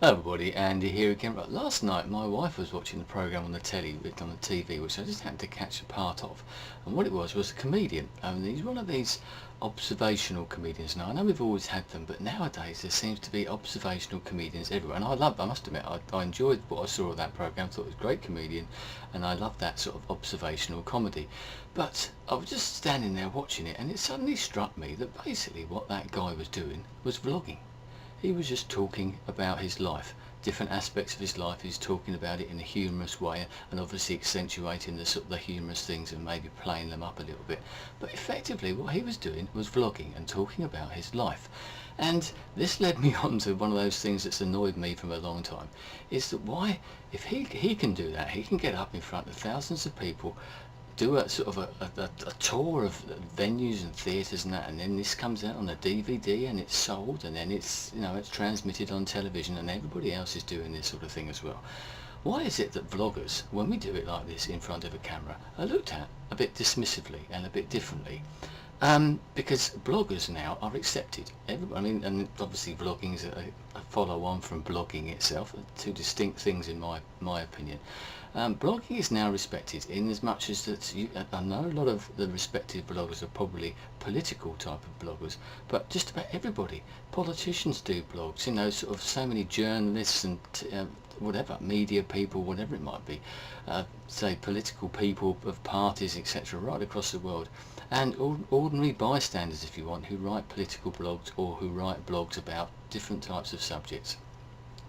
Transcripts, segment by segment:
Hello everybody, Andy here again. Right, last night my wife was watching the programme on the telly, on the TV, which I just happened to catch a part of. And what it was a comedian. He's one of these observational comedians. Now, I know we've always had them, but nowadays there seems to be observational comedians everywhere. And I must admit, I enjoyed what I saw of that programme. I thought it was a great comedian, and I love that sort of observational comedy. But I was just standing there watching it, and it suddenly struck me that basically what that guy was doing was vlogging. He was just talking about his life, different aspects of his life. He's talking about it in a humorous way, and obviously accentuating the sort of the humorous things and maybe playing them up a little bit. But effectively what he was doing was vlogging and talking about his life. And this led me on to one of those things that's annoyed me for a long time, is that why, if he can do that, he can get up in front of thousands of people, do a sort of a tour of venues and theatres and that, and then this comes out on a DVD and it's sold, and then it's, you know, it's transmitted on television, and everybody else is doing this sort of thing as well. Why is it that vloggers, when we do it like this in front of a camera, are looked at a bit dismissively and a bit differently? Because bloggers now are accepted. And obviously vlogging is a follow-on from blogging itself, two distinct things in my opinion. Blogging is now respected in as much as that I know a lot of the respected bloggers are probably political type of bloggers, but just about everybody. Politicians do blogs, you know, sort of so many journalists and whatever, media people, whatever it might be, say political people of parties, etc., right across the world, and ordinary bystanders, if you want, who write political blogs or who write blogs about different types of subjects.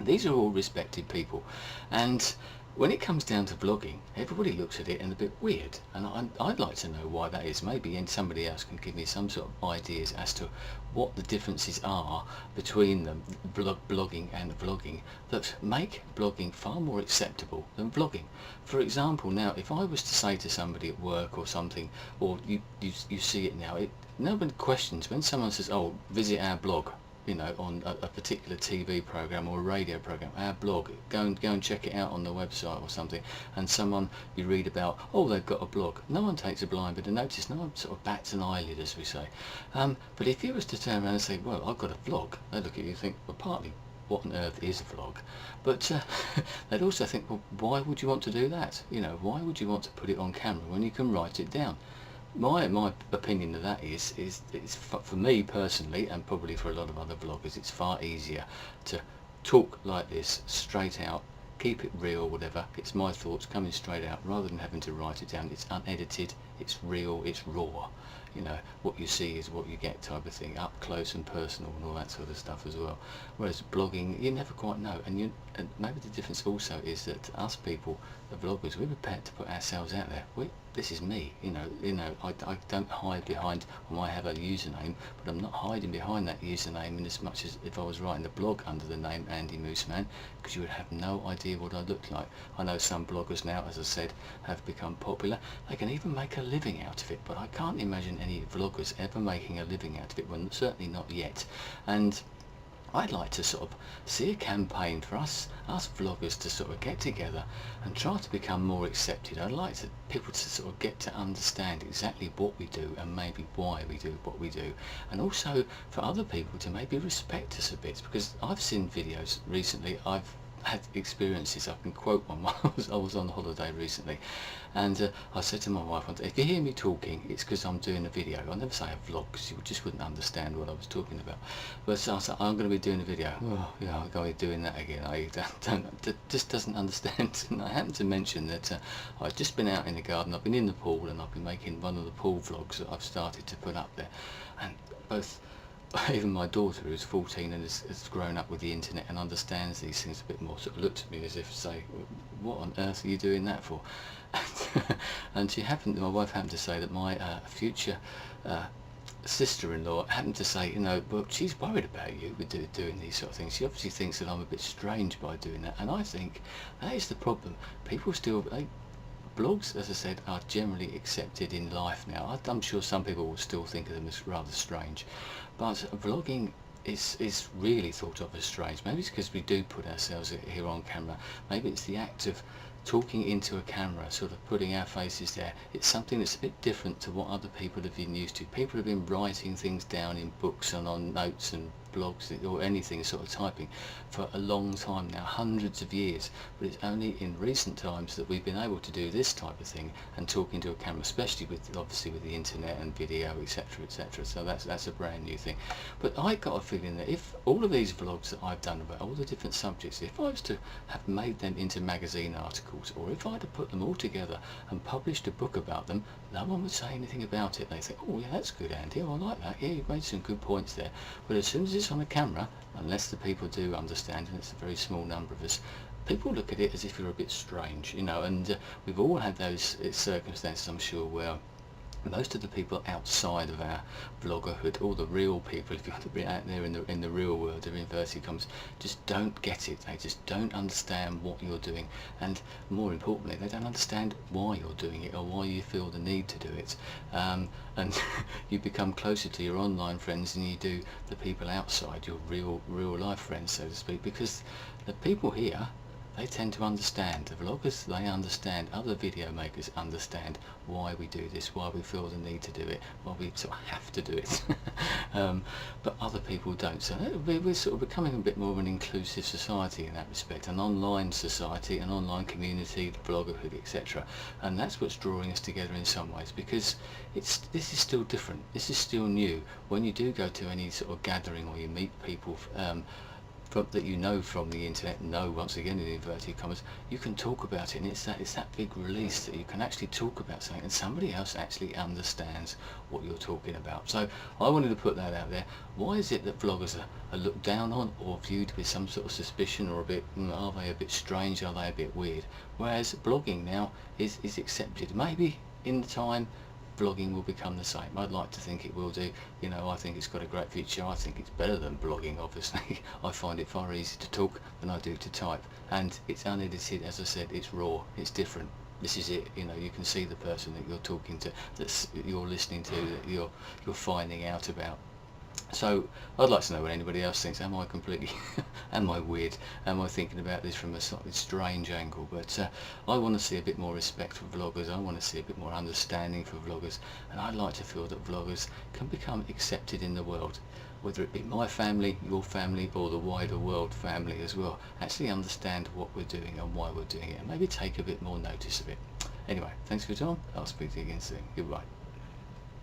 These are all respected people, and when it comes down to vlogging, everybody looks at it and a bit weird, and I'd like to know why that is. Maybe somebody else can give me some sort of ideas as to what the differences are between them, blogging and vlogging, that make blogging far more acceptable than vlogging. For example, now if I was to say to somebody at work or something, or you see it now, nobody questions when someone says, oh, visit our blog, you know, on a particular TV program or a radio program, our blog, go and check it out on the website or something, and someone you read about, oh, they've got a blog. No one takes a blind bit of notice, no one sort of bats an eyelid, as we say. But if you was to turn around and say, well, I've got a vlog, they'd look at you and think, well, partly, what on earth is a vlog? But they'd also think, well, why would you want to do that? You know, why would you want to put it on camera when you can write it down? My opinion of that is for me personally, and probably for a lot of other vloggers, it's far easier to talk like this straight out, keep it real, whatever. It's my thoughts coming straight out rather than having to write it down. It's unedited, it's real, it's raw. You know, what you see is what you get type of thing, up close and personal and all that sort of stuff as well. Whereas blogging, you never quite know. And maybe the difference also is that us people, the vloggers, we're prepared to put ourselves out there. This is me, you know, I don't hide behind, I might have a username, but I'm not hiding behind that username in as much as if I was writing the blog under the name andymooseman, because you would have no idea what I look like. I know some bloggers now, as I said, have become popular. They can even make a living out of it, but I can't imagine any vloggers ever making a living out of it, well, certainly not yet. And I'd like to sort of see a campaign for us vloggers to sort of get together and try to become more accepted. I'd like people to sort of get to understand exactly what we do and maybe why we do what we do, and also for other people to maybe respect us a bit, because I've seen videos recently, I've had experiences. I can quote one. I was on holiday recently, and I said to my wife, if you hear me talking, it's because I'm doing a video. I'll never say a vlog, because you just wouldn't understand what I was talking about. But so I said, I'm going to be doing a video. Oh, yeah, I'm going to be doing that again. I just doesn't understand. And I happened to mention that I've just been out in the garden, I've been in the pool, and I've been making one of the pool vlogs that I've started to put up there. And both even my daughter, who's 14 and has grown up with the internet and understands these things a bit more, sort of looked at me as if to say, what on earth are you doing that for? And my wife happened to say that my future sister-in-law happened to say, you know, well, she's worried about you with doing these sort of things. She obviously thinks that I'm a bit strange by doing that, and I think that is the problem. People still, blogs, as I said, are generally accepted in life now. I'm sure some people will still think of them as rather strange, but vlogging is really thought of as strange. Maybe it's because we do put ourselves here on camera. Maybe it's the act of talking into a camera, sort of putting our faces there. It's something that's a bit different to what other people have been used to. People have been writing things down in books and on notes and blogs or anything sort of typing for a long time now, hundreds of years, but it's only in recent times that we've been able to do this type of thing and talk into a camera, especially with obviously with the internet and video, etc., etc. So that's a brand new thing. But I got a feeling that if all of these vlogs that I've done about all the different subjects, if I was to have made them into magazine articles, or if I'd have put them all together and published a book about them, no one would say anything about it. They think, oh yeah, that's good, Andy, oh, I like that, yeah, you've made some good points there. But as soon as it's on a camera, unless the people do understand, and it's a very small number of us, people look at it as if you're a bit strange, you know. And we've all had those circumstances, I'm sure, where most of the people outside of our vloggerhood, all the real people, if you want to be out there in the real world of inverted commas, just don't get it. They just don't understand what you're doing, and more importantly, they don't understand why you're doing it or why you feel the need to do it. And you become closer to your online friends than you do the people outside, your real life friends, so to speak, because the people here, they tend to understand. The vloggers, they understand. Other video makers understand why we do this, why we feel the need to do it, why we sort of have to do it. But other people don't. So we're sort of becoming a bit more of an inclusive society in that respect, an online society, an online community, vloggerhood, etc. And that's what's drawing us together in some ways, because this is still different. This is still new. When you do go to any sort of gathering or you meet people that you know from the internet, once again in inverted commas, you can talk about it, and it's that big release that you can actually talk about something and somebody else actually understands what you're talking about. So I wanted to put that out there. Why is it that vloggers are looked down on or viewed with some sort of suspicion, or a bit, are they a bit strange, are they a bit weird, whereas blogging now is accepted? Maybe in time vlogging will become the same. I'd like to think it will do. You know, I think it's got a great future. I think it's better than blogging, obviously. I find it far easier to talk than I do to type, and it's unedited. As I said, it's raw, it's different. This is it. You know, you can see the person that you're talking to, that you're listening to, that you're finding out about. So I'd like to know what anybody else thinks. Am I completely am I weird? Am I thinking about this from a slightly strange angle? But I want to see a bit more respect for vloggers. I want to see a bit more understanding for vloggers, and I'd like to feel that vloggers can become accepted in the world, whether it be my family, your family, or the wider world family as well. Actually understand what we're doing and why we're doing it, and maybe take a bit more notice of it. Anyway, thanks for your time. I'll speak to you again soon. Goodbye.